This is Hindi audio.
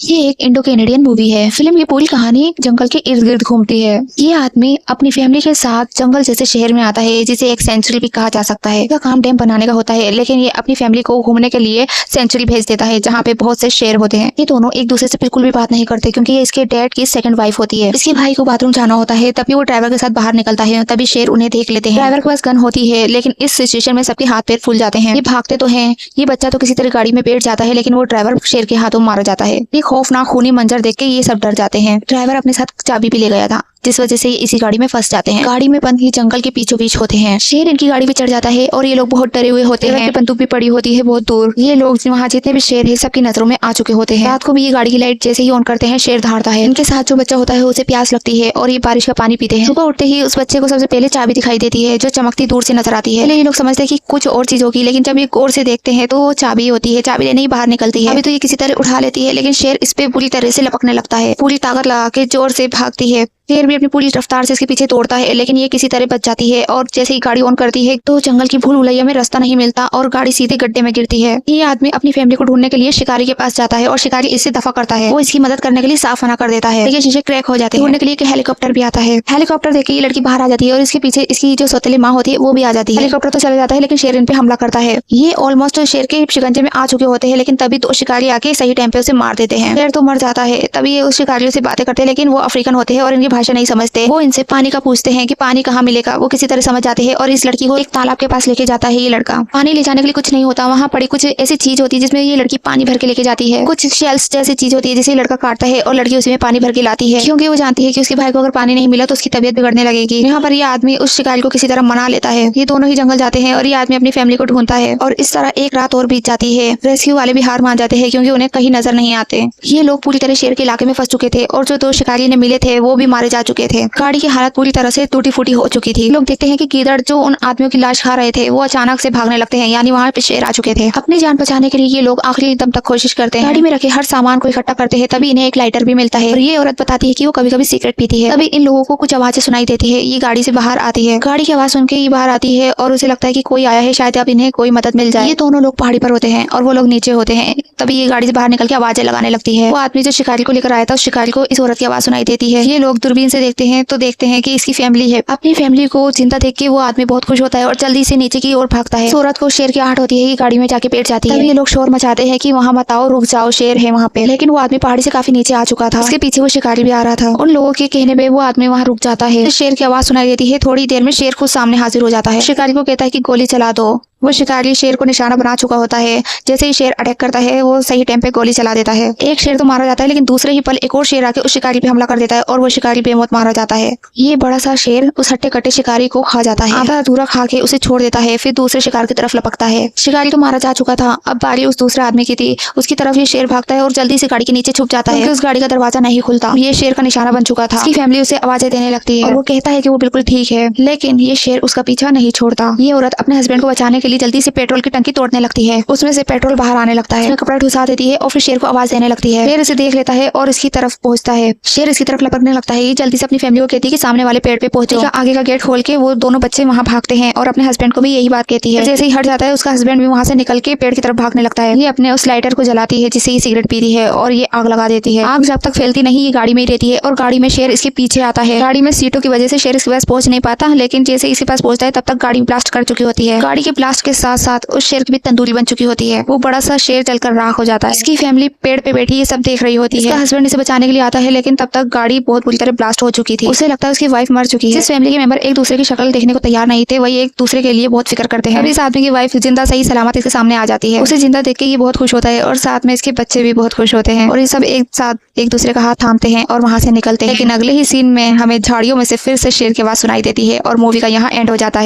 ये एक इंडो कैनेडियन मूवी है। फिल्म की पूरी कहानी जंगल के इर्द गिर्द घूमती है। ये आदमी अपनी फैमिली के साथ जंगल जैसे शहर में आता है, जिसे एक सेंचुरी भी कहा जा सकता है। इसका काम डैम बनाने का होता है, लेकिन ये अपनी फैमिली को घूमने के लिए सेंचुरी भेज देता है, जहाँ पे बहुत से शेर होते हैं। ये दोनों एक दूसरे से बिल्कुल भी बात नहीं करते, क्योंकि ये इसके डैड की सेकंड वाइफ होती है। इसके भाई को बाथरूम जाना होता है, तभी वो ड्राइवर के साथ बाहर निकलता है। तभी शेर उन्हें देख लेते हैं। ड्राइवर के पास गन होती है, लेकिन इस सिचुएशन में सबके हाथ पैर फूल जाते हैं। ये भागते तो हैं, ये बच्चा तो किसी तरह गाड़ी में बैठ जाता है, लेकिन वो ड्राइवर शेर के हाथों मारा जाता है। ये खौफनाक खूनी मंजर देख के ये सब डर जाते हैं। ड्राइवर अपने साथ चाबी भी ले गया था, जिस वजह से ये इसी गाड़ी में फंस जाते हैं। गाड़ी में बंद ही जंगल के बीचों बीच होते हैं। शेर इनकी गाड़ी पे चढ़ जाता है और ये लोग बहुत डरे हुए होते हैं। बंदूक भी पड़ी होती है बहुत दूर। ये लोग वहाँ जितने भी शेर है सबकी नजरों में आ चुके होते हैं। रात को भी ये गाड़ी की लाइट जैसे ही ऑन करते हैं, शेर दहाड़ता है। इनके साथ जो बच्चा होता है उसे प्यास लगती है और ये बारिश का पानी पीते हैं। सुबह उठते ही उस बच्चे को सबसे पहले चाबी दिखाई देती है, जो चमकती दूर से नजर आती है। पहले ये लोग समझते हैं कि कुछ और चीज होगी, लेकिन जब ये गौर से देखते हैं तो वो चाबी होती है। चाबी लेने ही बाहर निकलती है। अभी तो ये किसी तरह उठा लेती है, लेकिन शेर इस पे पूरी तरह से लपकने लगता है। पूरी ताकत लगा के जोर से भागती है। शेर भी अपनी पूरी रफ्तार से इसके पीछे दौड़ता है, लेकिन ये किसी तरह बच जाती है। और जैसे ही गाड़ी ऑन करती है तो जंगल की भूल भुलैया में रास्ता नहीं मिलता और गाड़ी सीधे गड्ढे में गिरती है। ये आदमी अपनी फैमिली को ढूंढने के लिए शिकारी के पास जाता है और शिकारी इससे दफा करता है। वो इसकी मदद करने के लिए साफ मना कर देता है, लेकिन शीशे क्रैक हो जाते हैं। ढूंढने के लिए एक हेलीकॉप्टर भी आता है। हेलीकॉप्टर देख के ये लड़की बाहर आ जाती है और इसके पीछे इसकी जो सौतेली माँ होती है वो भी आ जाती है। हेलीकॉप्टर तो चला जाता है, लेकिन शेर इन पे हमला करता है। ये ऑलमोस्ट शेर के शिकंजे में आ चुके होते हैं, लेकिन तभी तो शिकारी आके सही टाइम पे उसे मार देते हैं। शेर तो मर जाता है। तभी ये उस शिकारियों से बातें करते हैं, लेकिन वो अफ्रीकन होते हैं और इनकी भाषा नहीं समझते। वो इनसे पानी का पूछते हैं कि पानी कहाँ मिलेगा। वो किसी तरह समझ जाते हैं और इस लड़की को एक तालाब के पास लेके जाता है। ये लड़का पानी ले जाने के लिए कुछ नहीं होता, वहाँ पड़ी कुछ ऐसी चीज होती है जिसमें ये लड़की पानी भर के लेके जाती है। कुछ शेल्स जैसी चीज होती है जिसे लड़का काटता है और लड़की उसमें पानी भर के लाती है, क्योंकि वो जानती है कि उसके भाई को अगर पानी नहीं मिला तो उसकी तबीयत बिगड़ने लगेगी। यहाँ पर ये आदमी उस शिकारी को किसी तरह मना लेता है। ये दोनों ही जंगल जाते हैं और ये आदमी अपनी फैमिली को ढूंढता है और इस तरह एक रात और बीत जाती है। रेस्क्यू वाले भी हार मान जाते हैं, क्योंकि उन्हें कहीं नजर नहीं आते। ये लोग पूरी तरह शेर के इलाके में फंस चुके थे और जो दो शिकारी ने मिले थे वो भी मारे जा चुके थे। गाड़ी की हालत पूरी तरह से टूटी फूटी हो चुकी थी। लोग देखते हैं कि गीदड़ जो उन आदमियों की लाश खा रहे थे वो अचानक से भागने लगते हैं, यानी वहाँ पे शेर आ चुके थे। अपनी जान बचाने के लिए ये लोग आखिरी दम तक कोशिश करते हैं। गाड़ी में रखे हर सामान को इकट्ठा करते हैं। तभी इन्हें एक लाइटर भी मिलता है और ये औरत बताती है कि वो कभी कभी सिगरेट पीती है। तभी इन लोगों को कुछ आवाजें सुनाई देती है। ये गाड़ी से बाहर आती है। गाड़ी की आवाज सुन के ये बाहर आती है और उसे लगता है कि कोई आया है, शायद अब इन्हें कोई मदद मिल जाए। ये दोनों लोग पहाड़ी पर होते हैं और वो लोग नीचे होते हैं। तभी ये गाड़ी से बाहर निकल के आवाजें लगाने लगती है। वो आदमी जो शिकारी को लेकर आया था उस शिकारी को इस औरत की आवाज सुनाई देती है। ये लोग दूरबीन से देखते हैं तो देखते हैं कि इसकी फैमिली है। अपनी फैमिली को जिंदा देख के वो आदमी बहुत खुश होता है और जल्दी से नीचे की ओर भागता है। औरत को शेर की आहट होती है, ये गाड़ी में जाके बैठ जाती है। तभी ये लोग शोर मचाते हैं कि वहाँ मत आओ, रुक जाओ, शेर है वहाँ पे। लेकिन वो आदमी पहाड़ी से काफी नीचे आ चुका था। उसके पीछे वो शिकारी भी आ रहा था। उन लोगों के कहने पे वो आदमी वहाँ रुक जाता है। शेर की आवाज सुनाई देती है। थोड़ी देर में शेर खुद सामने हाजिर हो जाता है। शिकारी को कहता है कि गोली चला दो। वो शिकारी शेर को निशाना बना चुका होता है। जैसे ही शेर अटैक करता है वो सही टाइम पे गोली चला देता है। एक शेर तो मारा जाता है, लेकिन दूसरे ही पल एक और शेर आके उस शिकारी पे हमला कर देता है और वो शिकारी बेमौत मारा जाता है। ये बड़ा सा शेर उस हट्टे कट्टे शिकारी को खा जाता है। आधा अधूरा खा के उसे छोड़ देता है, फिर दूसरे शिकार की तरफ लपकता है। शिकारी तो मारा जा चुका था, अब बारी उस दूसरे आदमी की थी। उसकी तरफ ये शेर भागता है और जल्दी से गाड़ी के नीचे छुप जाता है। उस गाड़ी का दरवाजा नहीं खुलता। ये शेर का निशाना बन चुका था। उसकी फैमिली उसे आवाजें देने लगती है और वो कहता है कि वो बिल्कुल ठीक है, लेकिन ये शेर उसका पीछा नहीं छोड़ता। ये औरत अपने हस्बैंड को बचाने के लिए जल्दी से पेट्रोल की टंकी तोड़ने लगती है। उसमें से पेट्रोल बाहर आने लगता है। कपड़ा घुसा देती है और फिर शेर को आवाज देने लगती है। शेर इसे देख लेता है और इसकी तरफ पहुंचता है। शेर इसकी तरफ लपकने लगता है। ये जल्दी से अपनी फैमिली को कहती है कि सामने वाले पेड़ पे पहुंचो। आगे का गेट खोल के वो दोनों बच्चे वहाँ भागते हैं और अपने हस्बैंड को भी यही बात कहती है। जैसे ही हट जाता है उसका हस्बैंड भी वहाँ से निकल के पेड़ की तरफ भागने लगता है। ये अपने उस लाइटर को जलाती है जिससे ये सिगरेट पी रही है और ये आग लगा देती है। आग जब तक फैलती नहीं ये गाड़ी में ही रहती है और गाड़ी में शेर इसके पीछे आता है। गाड़ी में सीटों की वजह से शेर इसके पास पहुंच नहीं पाता, लेकिन जैसे इसके पास पहुंचता है तब तक गाड़ी ब्लास्ट कर चुकी होती है। गाड़ी के ब्लास्ट के साथ साथ उस शेर की भी तंदूरी बन चुकी होती है। वो बड़ा सा शेर जलकर राख हो जाता है। इसकी फैमिली पेड़ पे बैठी ये सब देख रही होती है। इसका हस्बैंड इसे बचाने के लिए आता है, लेकिन तब तक गाड़ी बहुत बुरी तरह ब्लास्ट हो चुकी थी। उसे लगता है उसकी वाइफ मर चुकी है। इस फैमिली के मेंबर एक दूसरे की शक्ल देखने को तैयार नहीं थे, वही एक दूसरे के लिए बहुत फिक्र करते हैं। अभी इस आदमी की वाइफ जिंदा सही सलामत इसके सामने आ जाती है। उसे जिंदा देख के ये बहुत खुश होता है और साथ में इसके बच्चे भी बहुत खुश होते हैं और ये सब एक साथ एक दूसरे का हाथ थामते हैं और वहाँ से निकलते हैं। लेकिन अगले ही सीन में हमें झाड़ियों में से फिर से शेर की आवाज सुनाई देती है और मूवी का यहाँ एंड हो जाता है।